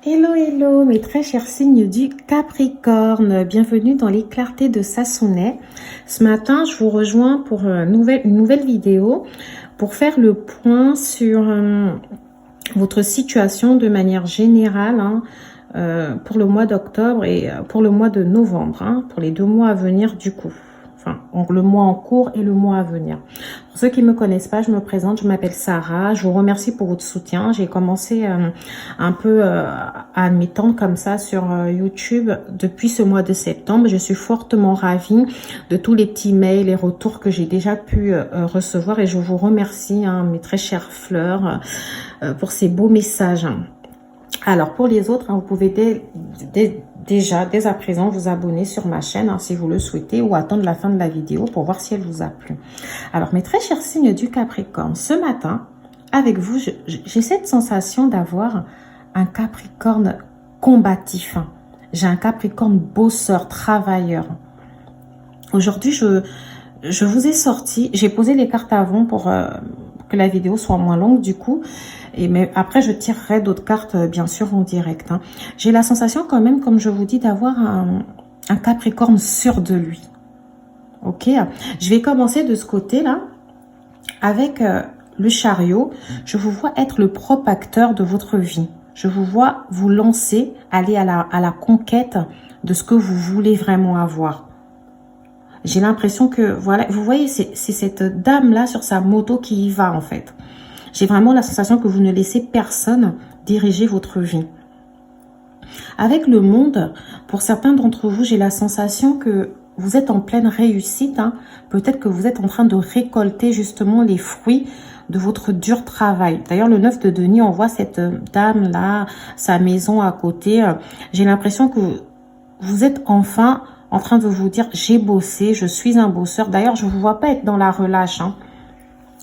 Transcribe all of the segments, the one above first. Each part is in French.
Hello, hello, mes très chers signes du Capricorne. Bienvenue dans les clartés de Sassonet. Ce matin, je vous rejoins pour une nouvelle vidéo pour faire le point sur votre situation de manière générale pour le mois d'octobre et pour le mois de novembre, pour les 2 mois à venir du coup. Enfin, le mois en cours et le mois à venir. Pour ceux qui ne me connaissent pas, je me présente, je m'appelle Sarah. Je vous remercie pour votre soutien. J'ai commencé un peu à m'étendre comme ça sur YouTube depuis ce mois de septembre. Je suis fortement ravie de tous les petits mails et retours que j'ai déjà pu recevoir. Et je vous remercie, mes très chères fleurs, pour ces beaux messages. Alors, pour les autres, vous pouvez déjà, dès à présent, vous abonner sur ma chaîne si vous le souhaitez ou attendre la fin de la vidéo pour voir si elle vous a plu. Alors, mes très chers signes du Capricorne, ce matin, avec vous, j'ai cette sensation d'avoir un Capricorne combatif. J'ai un Capricorne bosseur, travailleur. Aujourd'hui, je vous ai sorti, j'ai posé les cartes avant pour que la vidéo soit moins longue du coup. Mais après, je tirerai d'autres cartes, bien sûr, en direct. J'ai la sensation quand même, comme je vous dis, d'avoir un Capricorne sûr de lui. Ok, je vais commencer de ce côté-là avec le chariot. Je vous vois être le propre acteur de votre vie. Je vous vois vous lancer, aller à la conquête de ce que vous voulez vraiment avoir. J'ai l'impression que, voilà, vous voyez, c'est cette dame-là sur sa moto qui y va en fait. J'ai vraiment la sensation que vous ne laissez personne diriger votre vie. Avec le monde, pour certains d'entre vous, j'ai la sensation que vous êtes en pleine réussite. Peut-être que vous êtes en train de récolter justement les fruits de votre dur travail. D'ailleurs, le 9 de denier, on voit cette dame-là, sa maison à côté. J'ai l'impression que vous êtes enfin en train de vous dire, j'ai bossé, je suis un bosseur. D'ailleurs, je ne vous vois pas être dans la relâche.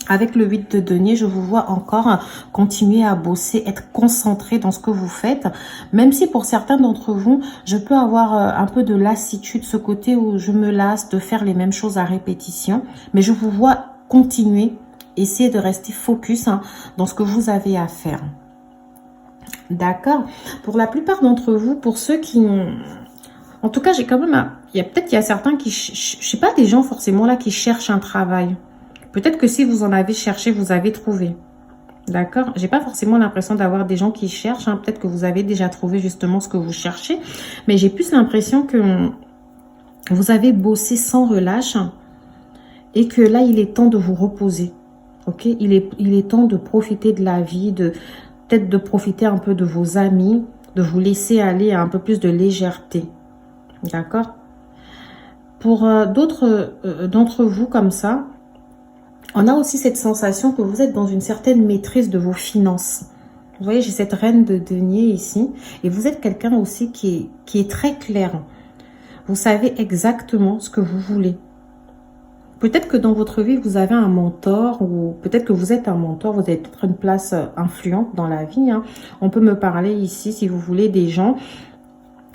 Avec le 8 de denier, je vous vois encore continuer à bosser, être concentré dans ce que vous faites. Même si pour certains d'entre vous, je peux avoir un peu de lassitude, ce côté où je me lasse de faire les mêmes choses à répétition. Mais je vous vois continuer, essayer de rester focus dans ce que vous avez à faire. D'accord. Pour la plupart d'entre vous, pour ceux qui... En tout cas, j'ai quand même... Il y a certains qui... Je sais pas, des gens forcément là qui cherchent un travail. Peut-être que si vous en avez cherché, vous avez trouvé. D'accord? J'ai pas forcément l'impression d'avoir des gens qui cherchent. Peut-être que vous avez déjà trouvé justement ce que vous cherchez. Mais j'ai plus l'impression que vous avez bossé sans relâche. Et que là, il est temps de vous reposer. Ok? Il est temps de profiter de la vie. Peut-être de profiter un peu de vos amis. De vous laisser aller à un peu plus de légèreté. D'accord? Pour d'autres d'entre vous comme ça, on a aussi cette sensation que vous êtes dans une certaine maîtrise de vos finances. Vous voyez, j'ai cette reine de denier ici. Et vous êtes quelqu'un aussi qui est très clair. Vous savez exactement ce que vous voulez. Peut-être que dans votre vie, vous avez un mentor. Ou peut-être que vous êtes un mentor. Vous avez peut-être une place influente dans la vie. On peut me parler ici, si vous voulez, des gens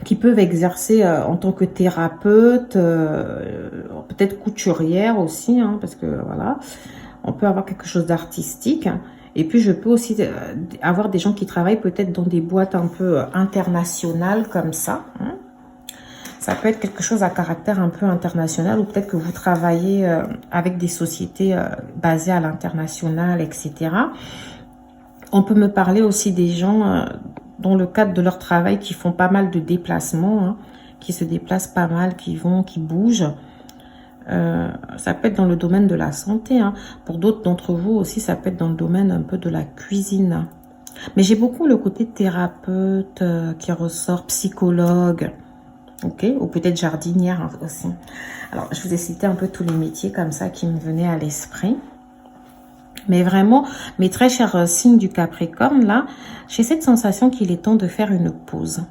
qui peuvent exercer en tant que thérapeute, peut-être couturière aussi, parce que voilà, on peut avoir quelque chose d'artistique. Et puis je peux aussi avoir des gens qui travaillent peut-être dans des boîtes un peu internationales comme ça. Ça peut être quelque chose à caractère un peu international, ou peut-être que vous travaillez avec des sociétés basées à l'international, etc. On peut me parler aussi des gens... dans le cadre de leur travail, qui font pas mal de déplacements, qui se déplacent pas mal, qui bougent. Ça peut être dans le domaine de la santé. Pour d'autres d'entre vous aussi, ça peut être dans le domaine un peu de la cuisine. Mais j'ai beaucoup le côté thérapeute qui ressort, psychologue, ok, ou peut-être jardinière aussi. Alors, je vous ai cité un peu tous les métiers comme ça qui me venaient à l'esprit. Mais vraiment, mes très chers signes du Capricorne, là, j'ai cette sensation qu'il est temps de faire une pause.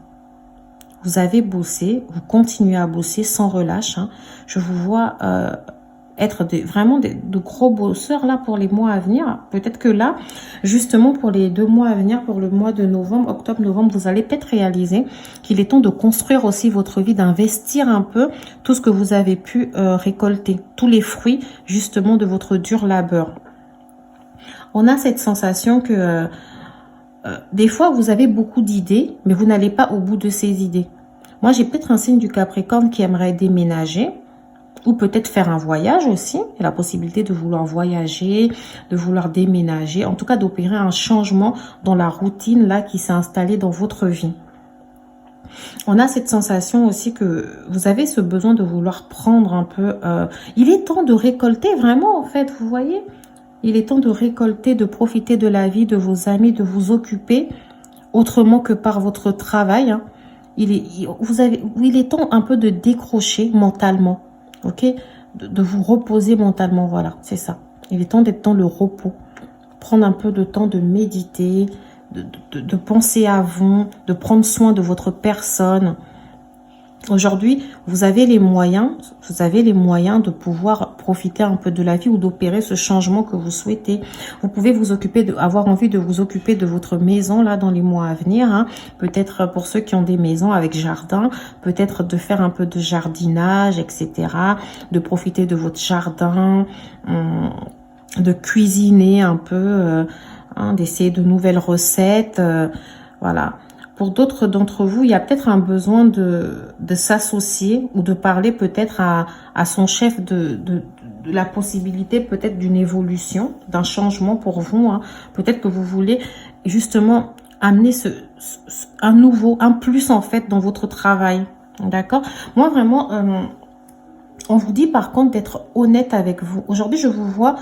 Vous avez bossé, vous continuez à bosser sans relâche. Je vous vois être vraiment de gros bosseurs là pour les mois à venir. Peut-être que là, justement pour les 2 mois à venir, pour le mois de novembre, octobre, novembre, vous allez peut-être réaliser qu'il est temps de construire aussi votre vie, d'investir un peu tout ce que vous avez pu récolter, tous les fruits justement de votre dur labeur. On a cette sensation que Des fois, vous avez beaucoup d'idées, mais vous n'allez pas au bout de ces idées. Moi, j'ai peut-être un signe du Capricorne qui aimerait déménager ou peut-être faire un voyage aussi. Il y a la possibilité de vouloir voyager, de vouloir déménager, en tout cas d'opérer un changement dans la routine là qui s'est installée dans votre vie. On a cette sensation aussi que vous avez ce besoin de vouloir prendre un peu... il est temps de récolter vraiment, en fait, vous voyez. Il est temps de récolter, de profiter de la vie, de vos amis, de vous occuper autrement que par votre travail. Hein. Il est temps un peu de décrocher mentalement, ok, de vous reposer mentalement, voilà, c'est ça. Il est temps d'être dans le repos, prendre un peu de temps de méditer, de penser à vous, de prendre soin de votre personne. Aujourd'hui, vous avez les moyens de pouvoir profiter un peu de la vie ou d'opérer ce changement que vous souhaitez. Vous pouvez vous occuper avoir envie de vous occuper de votre maison là dans les mois à venir. Hein. Peut-être pour ceux qui ont des maisons avec jardin, peut-être de faire un peu de jardinage, etc. De profiter de votre jardin, de cuisiner un peu, d'essayer de nouvelles recettes, voilà. Pour d'autres d'entre vous, il y a peut-être un besoin de s'associer ou de parler peut-être à son chef de la possibilité peut-être d'une évolution, d'un changement pour vous. Hein. Peut-être que vous voulez justement amener un plus en fait dans votre travail. D'accord? Moi vraiment, on vous dit par contre d'être honnête avec vous. Aujourd'hui, je vous vois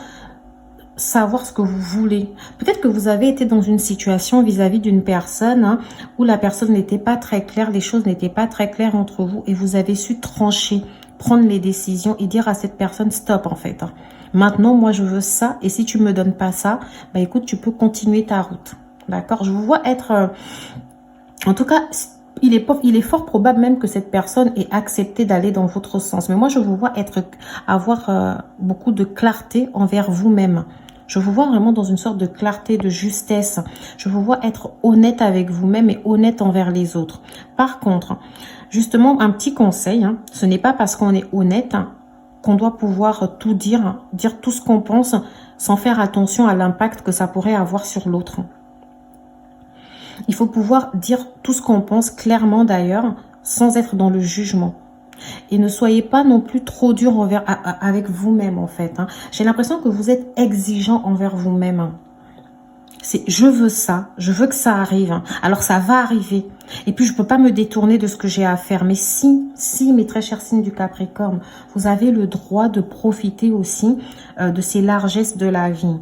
savoir ce que vous voulez. Peut-être que vous avez été dans une situation vis-à-vis d'une personne hein, où la personne n'était pas très claire, les choses n'étaient pas très claires entre vous et vous avez su trancher, prendre les décisions et dire à cette personne stop en fait. Hein. Maintenant, moi je veux ça et si tu me donnes pas ça, bah écoute, tu peux continuer ta route. D'accord? Je vous vois être... en tout cas... Il est fort probable même que cette personne ait accepté d'aller dans votre sens. Mais moi, je vous vois avoir beaucoup de clarté envers vous-même. Je vous vois vraiment dans une sorte de clarté, de justesse. Je vous vois être honnête avec vous-même et honnête envers les autres. Par contre, justement, un petit conseil, hein, ce n'est pas parce qu'on est honnête hein, qu'on doit pouvoir tout dire, dire tout ce qu'on pense sans faire attention à l'impact que ça pourrait avoir sur l'autre. Il faut pouvoir dire tout ce qu'on pense clairement d'ailleurs, sans être dans le jugement. Et ne soyez pas non plus trop dur avec vous-même en fait. Hein. J'ai l'impression que vous êtes exigeant envers vous-même. Hein. C'est je veux ça, je veux que ça arrive. Hein. Alors ça va arriver. Et puis je ne peux pas me détourner de ce que j'ai à faire. Mais si, mes très chers signes du Capricorne, vous avez le droit de profiter aussi de ces largesses de la vie.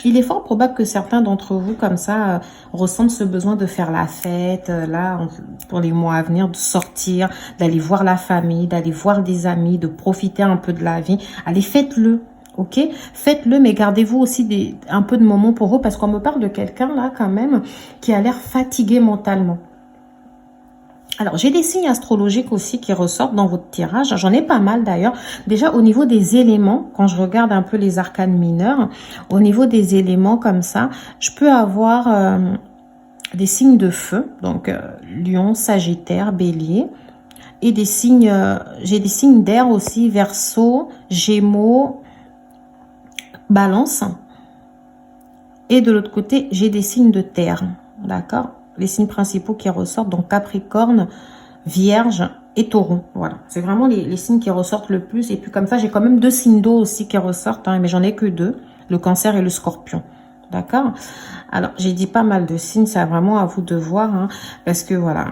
Il est fort probable que certains d'entre vous, comme ça, ressentent ce besoin de faire la fête, là, pour les mois à venir, de sortir, d'aller voir la famille, d'aller voir des amis, de profiter un peu de la vie. Allez, faites-le, ok? Faites-le, mais gardez-vous aussi un peu de moments pour vous, parce qu'on me parle de quelqu'un, là, quand même, qui a l'air fatigué mentalement. Alors, j'ai des signes astrologiques aussi qui ressortent dans votre tirage. J'en ai pas mal d'ailleurs. Déjà, au niveau des éléments, quand je regarde un peu les arcanes mineurs, au niveau des éléments comme ça, je peux avoir des signes de feu. Donc, Lion, Sagittaire, Bélier. Et des signes, j'ai des signes d'air aussi, Verseau, Gémeaux, Balance. Et de l'autre côté, j'ai des signes de terre. D'accord ? Les signes principaux qui ressortent, donc Capricorne, Vierge et Taureau. Voilà, c'est vraiment les signes qui ressortent le plus. Et puis comme ça, j'ai quand même 2 signes d'eau aussi qui ressortent, hein, mais j'en ai que 2, le Cancer et le Scorpion. D'accord? Alors, j'ai dit pas mal de signes, c'est vraiment à vous de voir, hein, parce que voilà.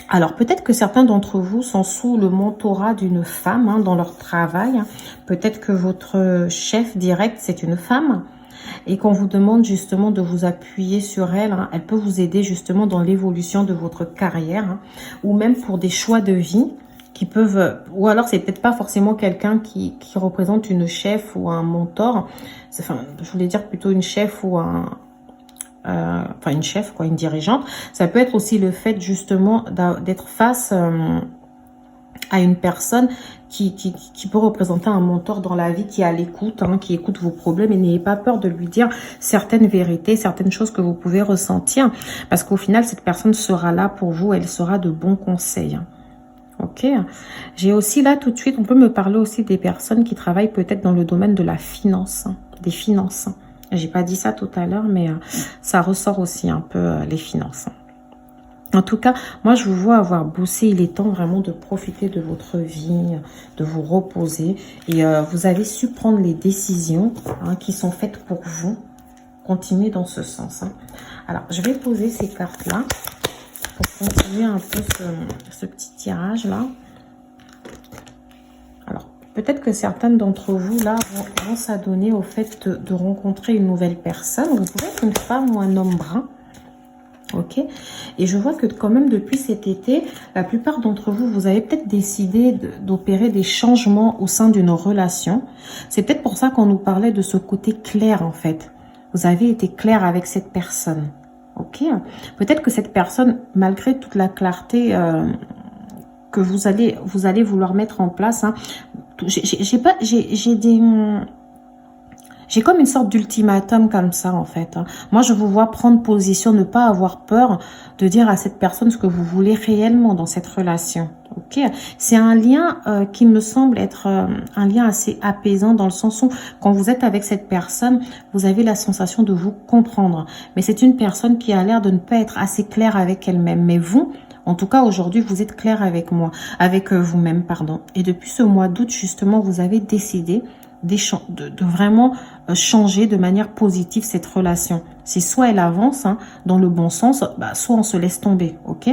Alors, peut-être que certains d'entre vous sont sous le mentorat d'une femme hein, dans leur travail. Hein. Peut-être que votre chef direct, c'est une femme. Et qu'on vous demande justement de vous appuyer sur elle, hein, elle peut vous aider justement dans l'évolution de votre carrière, hein, ou même pour des choix de vie qui peuvent, ou alors c'est peut-être pas forcément quelqu'un qui représente une chef ou un mentor, enfin je voulais dire plutôt une chef ou enfin une chef quoi, une dirigeante. Ça peut être aussi le fait justement d'être face à une personne qui peut représenter un mentor dans la vie, qui est à l'écoute, hein, qui écoute vos problèmes et n'ayez pas peur de lui dire certaines vérités, certaines choses que vous pouvez ressentir parce qu'au final, cette personne sera là pour vous, elle sera de bons conseils. Ok. J'ai aussi là tout de suite, on peut me parler aussi des personnes qui travaillent peut-être dans le domaine de la finance, des finances. J'ai pas dit ça tout à l'heure, mais ça ressort aussi un peu les finances. En tout cas, moi, je vous vois avoir bossé. Il est temps vraiment de profiter de votre vie, de vous reposer. Et vous avez su prendre les décisions qui sont faites pour vous. Continuez dans ce sens. Alors, je vais poser ces cartes-là pour continuer un peu ce petit tirage-là. Alors, peut-être que certaines d'entre vous, là, vont s'adonner au fait de rencontrer une nouvelle personne. Vous pouvez être une femme ou un homme brun. Ok, et je vois que quand même depuis cet été, la plupart d'entre vous, vous avez peut-être décidé d'opérer des changements au sein d'une relation. C'est peut-être pour ça qu'on nous parlait de ce côté clair en fait. Vous avez été clair avec cette personne. Ok, peut-être que cette personne, malgré toute la clarté que vous allez vouloir mettre en place, j'ai comme une sorte d'ultimatum comme ça, en fait. Moi, je vous vois prendre position, ne pas avoir peur de dire à cette personne ce que vous voulez réellement dans cette relation. Ok, c'est un lien qui me semble être un lien assez apaisant dans le sens où quand vous êtes avec cette personne, vous avez la sensation de vous comprendre. Mais c'est une personne qui a l'air de ne pas être assez claire avec elle-même. Mais vous, en tout cas, aujourd'hui, vous êtes clair avec moi, avec vous-même, pardon. Et depuis ce mois d'août, justement, vous avez décidé de vraiment changer de manière positive cette relation. C'est soit elle avance dans le bon sens, soit on se laisse tomber, ok?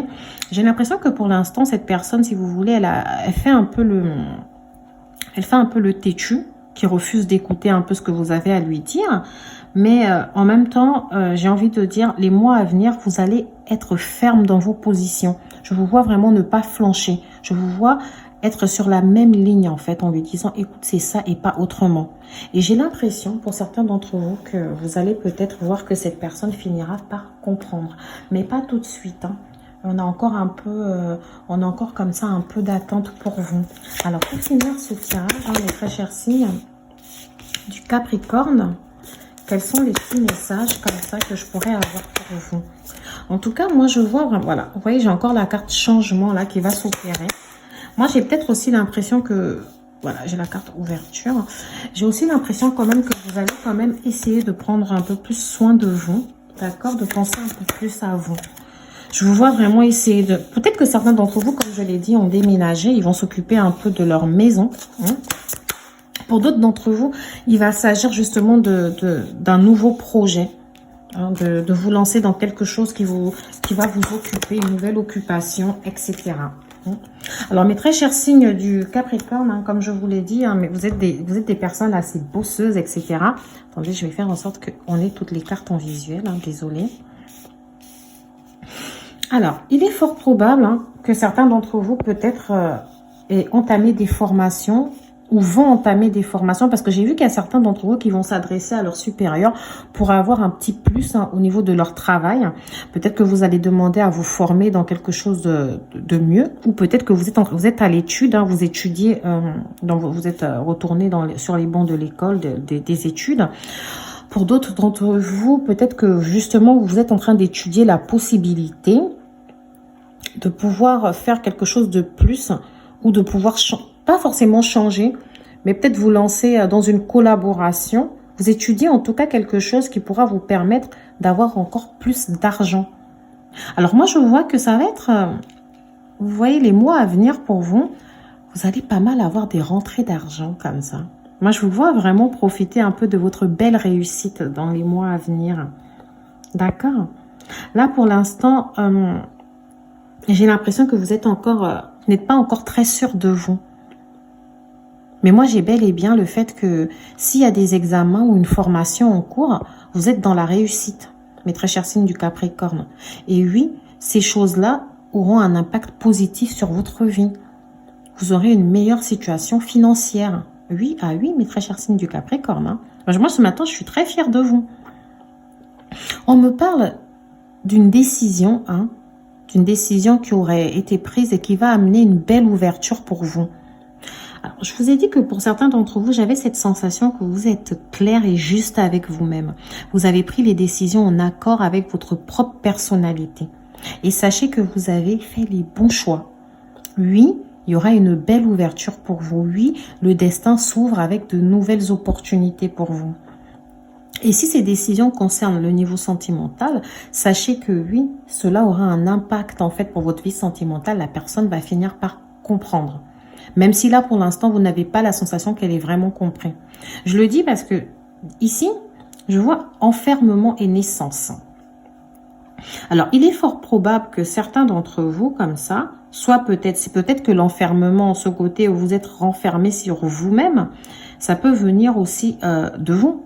J'ai l'impression que pour l'instant, cette personne, si vous voulez, elle fait un peu le têtu, qui refuse d'écouter un peu ce que vous avez à lui dire. Mais en même temps, j'ai envie de dire, les mois à venir, vous allez être ferme dans vos positions. Je vous vois vraiment ne pas flancher. Je vous vois être sur la même ligne en fait en lui disant écoute c'est ça et pas autrement. Et j'ai l'impression pour certains d'entre vous que vous allez peut-être voir que cette personne finira par comprendre, mais pas tout de suite. On a encore on a encore comme ça un peu d'attente pour vous. Alors pour finir ce tirage, mes très chers signes du Capricorne, quels sont les petits messages comme ça que je pourrais avoir pour vous? En tout cas, moi je vois vraiment, voilà, vous voyez j'ai encore la carte changement là qui va s'opérer. Moi, j'ai peut-être aussi l'impression que... Voilà, j'ai la carte ouverture. J'ai aussi l'impression quand même que vous allez quand même essayer de prendre un peu plus soin de vous. D'accord? De penser un peu plus à vous. Je vous vois vraiment essayer de... Peut-être que certains d'entre vous, comme je l'ai dit, ont déménagé. Ils vont s'occuper un peu de leur maison. Pour d'autres d'entre vous, il va s'agir justement d'un nouveau projet. De vous lancer dans quelque chose qui va vous occuper, une nouvelle occupation, etc. Alors, mes très chers signes du Capricorne, comme je vous l'ai dit, mais vous êtes des personnes assez bosseuses, etc. Attendez, je vais faire en sorte qu'on ait toutes les cartes en visuel, désolé. Alors, il est fort probable que certains d'entre vous, peut-être, aient entamé des formations ou vont entamer des formations, parce que j'ai vu qu'il y a certains d'entre vous qui vont s'adresser à leurs supérieurs pour avoir un petit plus au niveau de leur travail. Peut-être que vous allez demander à vous former dans quelque chose de mieux, ou peut-être que vous êtes à l'étude, vous étudiez, vous êtes retourné sur les bancs de l'école, des études. Pour d'autres d'entre vous, peut-être que justement vous êtes en train d'étudier la possibilité de pouvoir faire quelque chose de plus, ou de pouvoir pas forcément changer, mais peut-être vous lancer dans une collaboration. Vous étudiez en tout cas quelque chose qui pourra vous permettre d'avoir encore plus d'argent. Alors moi, je vois que ça va être, vous voyez, les mois à venir pour vous, vous allez pas mal avoir des rentrées d'argent comme ça. Moi, je vous vois vraiment profiter un peu de votre belle réussite dans les mois à venir. D'accord? Là, pour l'instant, j'ai l'impression que vous êtes encore, n'êtes pas encore très sûr de vous. Mais moi, j'ai bel et bien le fait que s'il y a des examens ou une formation en cours, vous êtes dans la réussite, mes très chers signes du Capricorne. Et oui, ces choses-là auront un impact positif sur votre vie. Vous aurez une meilleure situation financière. Oui, oui, mes très chers signes du Capricorne. Moi, ce matin, je suis très fière de vous. On me parle d'une décision, d'une décision qui aurait été prise et qui va amener une belle ouverture pour vous. Alors, je vous ai dit que pour certains d'entre vous, j'avais cette sensation que vous êtes clair et juste avec vous-même. Vous avez pris les décisions en accord avec votre propre personnalité. Et sachez que vous avez fait les bons choix. Oui, il y aura une belle ouverture pour vous. Oui, le destin s'ouvre avec de nouvelles opportunités pour vous. Et si ces décisions concernent le niveau sentimental, sachez que oui, cela aura un impact en fait pour votre vie sentimentale. La personne va finir par comprendre. Même si là, pour l'instant, vous n'avez pas la sensation qu'elle est vraiment comprise. Je le dis parce que ici, je vois enfermement et naissance. Alors, il est fort probable que certains d'entre vous, comme ça, soit peut-être, c'est peut-être que l'enfermement, ce côté où vous êtes renfermé sur vous-même, ça peut venir aussi de vous.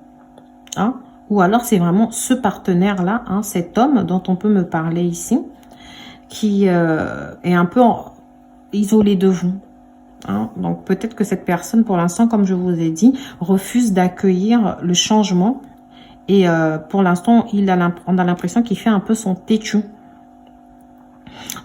Hein? Ou alors, c'est vraiment ce partenaire-là, hein, cet homme dont on peut me parler ici, qui est un peu isolé de vous. Hein? Donc, peut-être que cette personne, pour l'instant, comme je vous ai dit, refuse d'accueillir le changement. Et pour l'instant, on a l'impression qu'il fait un peu son têtu.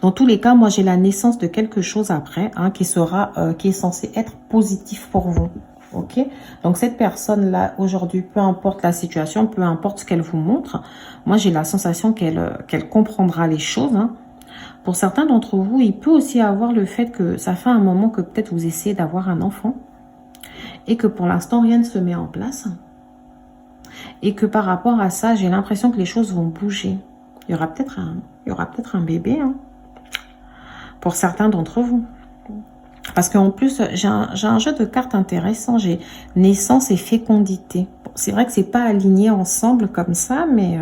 Dans tous les cas, moi, j'ai la naissance de quelque chose après, hein, qui est censé être positif pour vous. Ok? Donc, cette personne-là, aujourd'hui, peu importe la situation, peu importe ce qu'elle vous montre, moi, j'ai la sensation qu'elle comprendra les choses. Hein. Pour certains d'entre vous, il peut aussi avoir le fait que ça fait un moment que peut-être vous essayez d'avoir un enfant et que pour l'instant, rien ne se met en place. Et que par rapport à ça, j'ai l'impression que les choses vont bouger. Il y aura peut-être un bébé, hein, pour certains d'entre vous. Parce qu'en plus, j'ai un jeu de cartes intéressant. J'ai naissance et fécondité. Bon, c'est vrai que c'est pas aligné ensemble comme ça, mais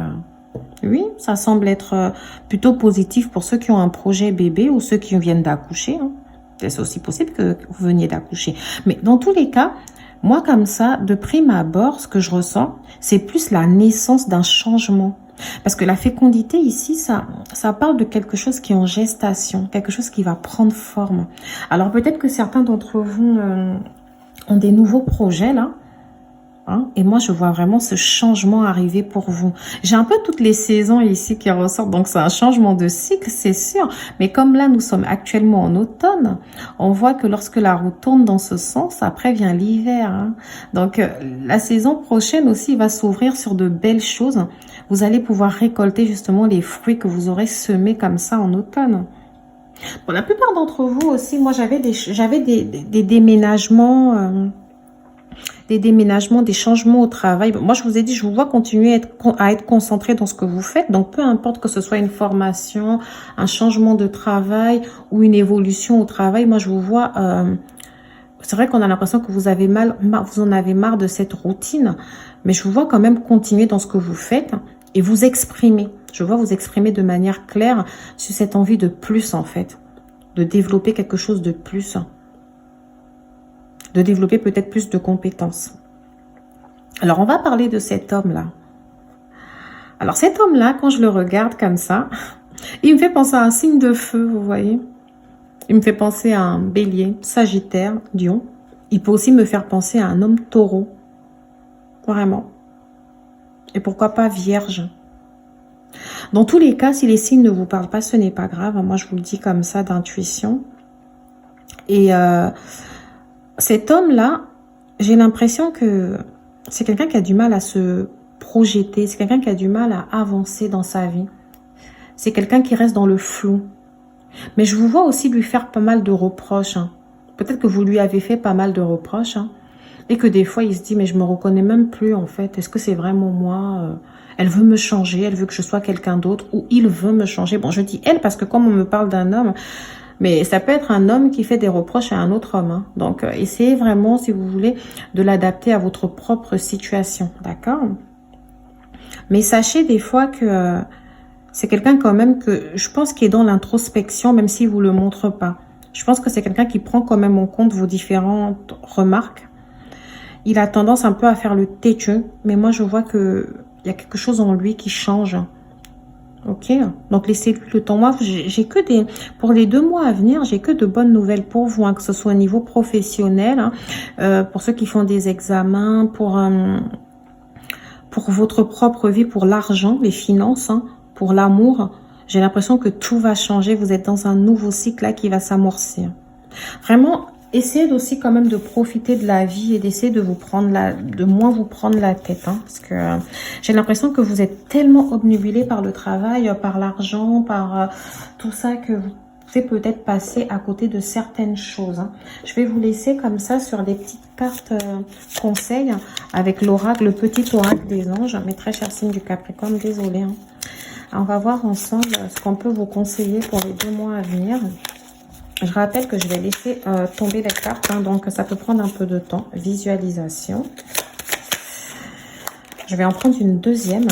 oui, ça semble être plutôt positif pour ceux qui ont un projet bébé ou ceux qui viennent d'accoucher. Hein. C'est aussi possible que vous veniez d'accoucher. Mais dans tous les cas, moi, comme ça, de prime abord, ce que je ressens, c'est plus la naissance d'un changement. Parce que la fécondité ici, ça parle de quelque chose qui est en gestation, quelque chose qui va prendre forme. Alors peut-être que certains d'entre vous ont des nouveaux projets là. Hein, et moi, je vois vraiment ce changement arriver pour vous. J'ai un peu toutes les saisons ici qui ressortent, donc c'est un changement de cycle, c'est sûr. Mais comme là, nous sommes actuellement en automne, on voit que lorsque la roue tourne dans ce sens, après vient l'hiver. Hein. Donc, la saison prochaine aussi va s'ouvrir sur de belles choses. Vous allez pouvoir récolter justement les fruits que vous aurez semés comme ça en automne. Pour la plupart d'entre vous aussi, moi, j'avais des déménagements... des changements au travail. Moi, je vous ai dit, je vous vois continuer à être concentré dans ce que vous faites. Donc, peu importe que ce soit une formation, un changement de travail ou une évolution au travail, moi, je vous vois... c'est vrai qu'on a l'impression que vous en avez marre de cette routine, mais je vous vois quand même continuer dans ce que vous faites et vous exprimer. Je vois vous exprimer de manière claire sur cette envie de plus, en fait, de développer quelque chose de plus. De développer peut-être plus de compétences. Alors, on va parler de cet homme-là. Alors, cet homme-là, quand je le regarde comme ça, il me fait penser à un signe de feu, vous voyez. Il me fait penser à un bélier, sagittaire, lion. Il peut aussi me faire penser à un homme taureau. Vraiment. Et pourquoi pas vierge. Dans tous les cas, si les signes ne vous parlent pas, ce n'est pas grave. Moi, je vous le dis comme ça d'intuition. Et... cet homme-là, j'ai l'impression que c'est quelqu'un qui a du mal à se projeter. C'est quelqu'un qui a du mal à avancer dans sa vie. C'est quelqu'un qui reste dans le flou. Mais je vous vois aussi lui faire pas mal de reproches. Hein. Peut-être que vous lui avez fait pas mal de reproches. Hein, et que des fois, il se dit, mais je me reconnais même plus en fait. Est-ce que c'est vraiment moi Elle veut me changer, elle veut que je sois quelqu'un d'autre. Ou il veut me changer. Bon, je dis elle parce que comme on me parle d'un homme... Mais ça peut être un homme qui fait des reproches à un autre homme. Hein. Donc, essayez vraiment, si vous voulez, de l'adapter à votre propre situation. D'accord? Mais sachez des fois que c'est quelqu'un quand même que je pense qui est dans l'introspection, même s'il ne vous le montre pas. Je pense que c'est quelqu'un qui prend quand même en compte vos différentes remarques. Il a tendance un peu à faire le têtu. Mais moi, je vois qu'il y a quelque chose en lui qui change. Ok, donc laissez le temps. Moi, j'ai que des... Pour les 2 mois à venir, j'ai que de bonnes nouvelles pour vous, hein, que ce soit au niveau professionnel, hein, pour ceux qui font des examens, pour votre propre vie, pour l'argent, les finances, hein, pour l'amour. J'ai l'impression que tout va changer. Vous êtes dans un nouveau cycle là qui va s'amorcer. Vraiment, essayez aussi quand même de profiter de la vie et d'essayer de moins vous prendre la tête. Hein, parce que j'ai l'impression que vous êtes tellement obnubilé par le travail, par l'argent, par tout ça que pouvez peut-être passer à côté de certaines choses. Hein. Je vais vous laisser comme ça sur des petites cartes conseils avec l'oracle, le petit oracle des anges. Mes très chers signes du Capricorne, désolé. Hein. On va voir ensemble ce qu'on peut vous conseiller pour les 2 mois à venir. Je rappelle que je vais laisser tomber les cartes, hein, donc ça peut prendre un peu de temps. Visualisation. Je vais en prendre une deuxième.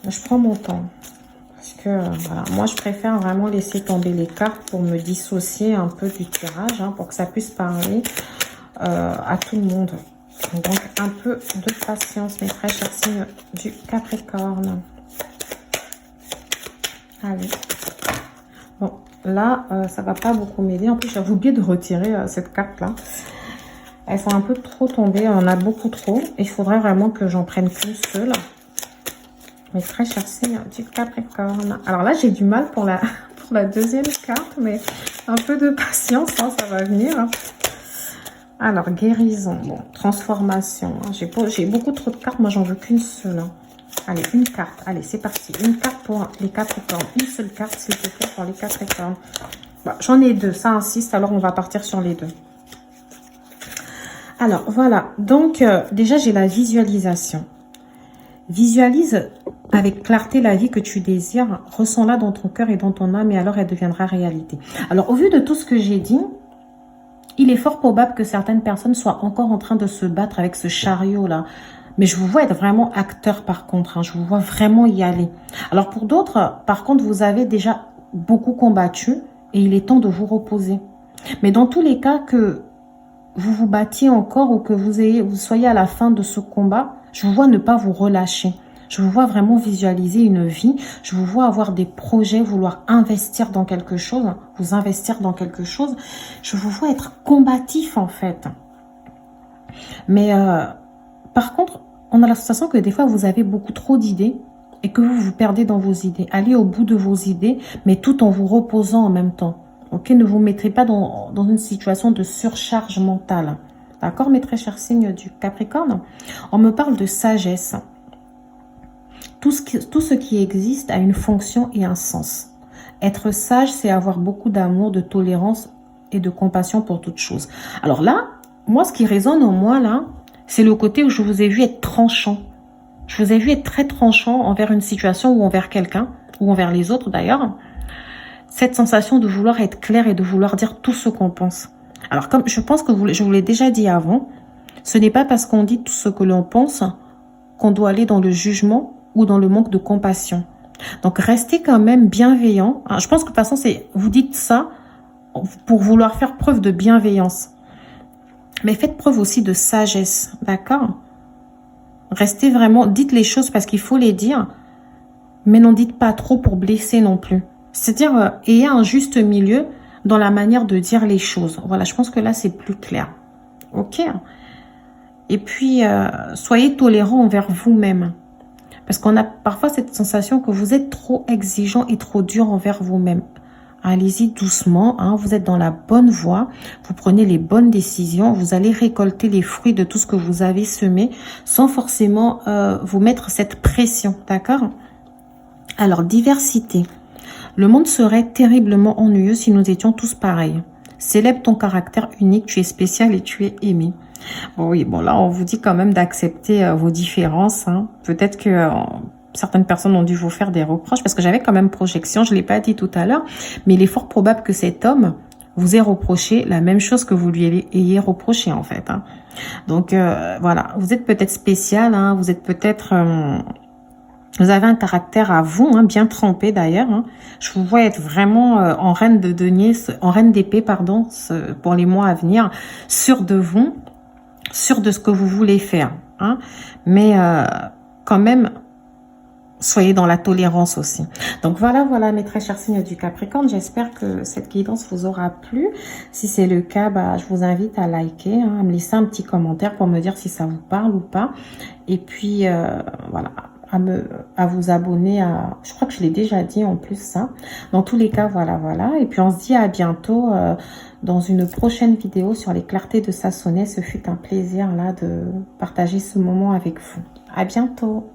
Je prends mon temps. Parce que voilà, moi, je préfère vraiment laisser tomber les cartes pour me dissocier un peu du tirage, hein, pour que ça puisse parler à tout le monde. Donc, un peu de patience, mes très chers signes du Capricorne. Allez. Bon, là, ça va pas beaucoup m'aider. En plus, j'avais oublié de retirer cette carte-là. Elles sont un peu trop tombées. On en a beaucoup trop. Il faudrait vraiment que j'en prenne qu'une seule. Mes très chers signes du Capricorne. Alors là, j'ai du mal pour la deuxième carte, mais un peu de patience, hein, ça va venir. Alors, guérison. Bon, transformation. Hein. J'ai beaucoup trop de cartes. Moi, j'en veux qu'une seule. Hein. Allez, une carte. Allez, c'est parti. Une carte pour les Capricornes. Une seule carte, s'il te plaît, pour les Capricornes. Bon, j'en ai 2. Ça insiste, alors on va partir sur les 2. Alors, voilà. Donc, déjà, j'ai la visualisation. Visualise avec clarté la vie que tu désires. Ressens-la dans ton cœur et dans ton âme et alors elle deviendra réalité. Alors, au vu de tout ce que j'ai dit, il est fort probable que certaines personnes soient encore en train de se battre avec ce chariot-là. Mais je vous vois être vraiment acteur par contre. Hein. Je vous vois vraiment y aller. Alors pour d'autres, par contre, vous avez déjà beaucoup combattu et il est temps de vous reposer. Mais dans tous les cas que vous vous battiez encore ou que vous soyez à la fin de ce combat, je vous vois ne pas vous relâcher. Je vous vois vraiment visualiser une vie. Je vous vois avoir des projets, vouloir investir dans quelque chose, vous investir dans quelque chose. Je vous vois être combatif en fait. Mais par contre, on a la sensation que des fois, vous avez beaucoup trop d'idées et que vous vous perdez dans vos idées. Allez au bout de vos idées, mais tout en vous reposant en même temps. Ok, ne vous mettrez pas dans une situation de surcharge mentale. D'accord, mes très chers signes du Capricorne? On me parle de sagesse. Tout ce qui existe a une fonction et un sens. Être sage, c'est avoir beaucoup d'amour, de tolérance et de compassion pour toute chose. Alors là, moi, ce qui résonne en moi, là, c'est le côté où je vous ai vu être tranchant. Je vous ai vu être très tranchant envers une situation ou envers quelqu'un, ou envers les autres d'ailleurs. Cette sensation de vouloir être clair et de vouloir dire tout ce qu'on pense. Alors, comme je pense que je vous l'ai déjà dit avant, ce n'est pas parce qu'on dit tout ce que l'on pense qu'on doit aller dans le jugement ou dans le manque de compassion. Donc, restez quand même bienveillant. Je pense que de toute façon, vous dites ça pour vouloir faire preuve de bienveillance. Mais faites preuve aussi de sagesse, d'accord? Restez vraiment, dites les choses parce qu'il faut les dire, mais n'en dites pas trop pour blesser non plus. C'est-à-dire, ayez un juste milieu dans la manière de dire les choses. Voilà, je pense que là, c'est plus clair. Ok? Et puis, soyez tolérants envers vous-même. Parce qu'on a parfois cette sensation que vous êtes trop exigeant et trop dur envers vous-même. Allez-y doucement, hein, vous êtes dans la bonne voie, vous prenez les bonnes décisions, vous allez récolter les fruits de tout ce que vous avez semé sans forcément vous mettre cette pression, d'accord? Alors, diversité. Le monde serait terriblement ennuyeux si nous étions tous pareils. Célèbre ton caractère unique, tu es spécial et tu es aimé. Bon, oui, bon là, on vous dit quand même d'accepter vos différences. Hein. Peut-être que certaines personnes ont dû vous faire des reproches parce que j'avais quand même projection, je ne l'ai pas dit tout à l'heure, mais il est fort probable que cet homme vous ait reproché la même chose que vous lui ayez reproché en fait. Hein. Donc voilà, vous êtes peut-être spécial, hein, vous êtes peut-être... vous avez un caractère à vous, hein, bien trempé d'ailleurs. Hein. Je vous vois être vraiment en reine de denier, en reine d'épée, pardon, pour les mois à venir, sûr de vous, sûr de ce que vous voulez faire. Hein. Mais quand même, soyez dans la tolérance aussi. Donc voilà, mes très chers signes du Capricorne. J'espère que cette guidance vous aura plu. Si c'est le cas, bah, je vous invite à liker, hein, à me laisser un petit commentaire pour me dire si ça vous parle ou pas. Et puis, voilà. À vous abonner à... Je crois que je l'ai déjà dit en plus ça. Dans tous les cas, voilà. Et puis on se dit à bientôt dans une prochaine vidéo sur les clartés de Sassonnet. Ce fut un plaisir là de partager ce moment avec vous. À bientôt.